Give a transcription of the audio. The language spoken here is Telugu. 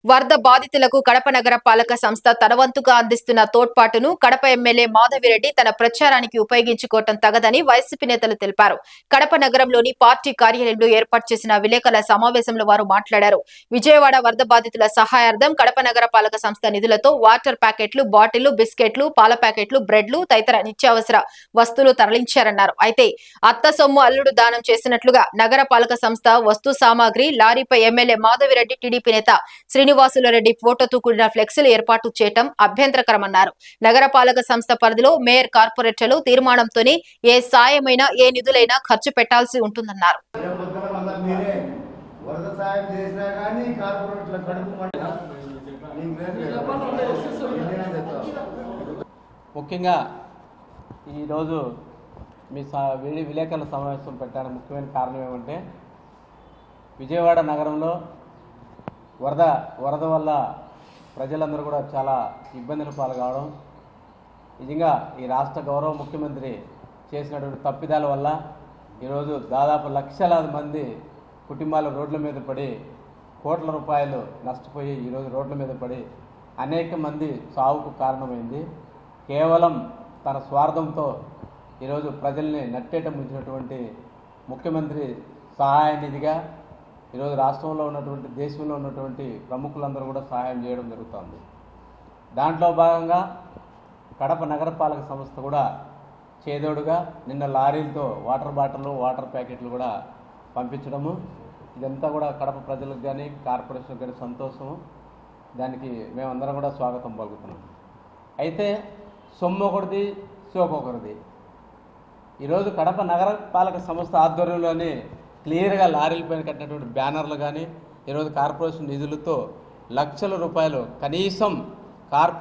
వరద బాధితులకు కడప నగర పాలక సంస్థ తన వంతుగా అందిస్తున్న తోడ్పాటును కడప ఎమ్మెల్యే మాధవిరెడ్డి తన ప్రచారానికి ఉపయోగించుకోవటం తగదని వైసీపీ నేతలు తెలిపారు. కడప నగరంలోని పార్టీ కార్యాలయంలో ఏర్పాటు చేసిన విలేకరుల సమావేశంలో వారు మాట్లాడారు. విజయవాడ వరద బాధితుల సహాయార్థం కడప నగర పాలక సంస్థ నిధులతో వాటర్ ప్యాకెట్లు, బాటిళ్లు, బిస్కెట్లు, పాల ప్యాకెట్లు, బ్రెడ్లు తదితర నిత్యావసర వస్తువులు తరలించారన్నారు. అయితే అత్త సొమ్ము అల్లుడు దానం చేసినట్లుగా నగర పాలక సంస్థ వస్తు సామాగ్రి లారీపై ఎమ్మెల్యే మాధవిరెడ్డి, టీడీపీ నేత శ్రీనివాసులరెడ్డి ఫోటోతో కూడిన ఫ్లెక్సీలు ఏర్పాటు చేయటం అభ్యంతరకరమన్నారు. నగర పాలక సంస్థ పరిధిలో మేయర్, కార్పొరేటర్లు తీర్మానంతోనే ఏ సాయమైనా, ఏ నిధులైనా ఖర్చు పెట్టాల్సి ఉంటుందన్నారు. ముఖ్యంగా ఈరోజు మీ విలేకరుల సమావేశం పెట్టడానికి ముఖ్యమైన కారణం ఏమంటే, విజయవాడ నగరంలో వరద వల్ల ప్రజలందరూ కూడా చాలా ఇబ్బందులు పాల్గొనడం, నిజంగా ఈ రాష్ట్ర గౌరవ ముఖ్యమంత్రి చేసినటువంటి తప్పిదాల వల్ల ఈరోజు దాదాపు లక్షలాది మంది కుటుంబాలు రోడ్ల మీద పడి కోట్ల రూపాయలు నష్టపోయి ఈరోజు రోడ్ల మీద పడి అనేక మంది సావుకు కారణమైంది. కేవలం తన స్వార్థంతో ఈరోజు ప్రజల్ని నట్టేట ముంచినటువంటి ముఖ్యమంత్రి సహాయ నిధిగా ఈరోజు రాష్ట్రంలో ఉన్నటువంటి, దేశంలో ఉన్నటువంటి ప్రముఖులందరూ కూడా సహాయం చేయడం జరుగుతుంది. దాంట్లో భాగంగా కడప నగరపాలక సంస్థ కూడా చేదోడుగా నిన్న లారీలతో వాటర్ బాటిల్, వాటర్ ప్యాకెట్లు కూడా పంపించడము, ఇదంతా కూడా కడప ప్రజలకు కానీ కార్పొరేషన్కి కానీ సంతోషము. దానికి మేమందరం కూడా స్వాగతం పలుకుతున్నాం. అయితే సొమ్ము ఒకటిది, సోకు ఒకరిది. ఈరోజు కడప నగరపాలక సంస్థ ఆధ్వర్యంలోనే క్లియర్గా లారీల పైన కట్టినటువంటి బ్యానర్లు కానీ ఈరోజు కార్పొరేషన్ నిధులతో లక్షల రూపాయలు కనీసం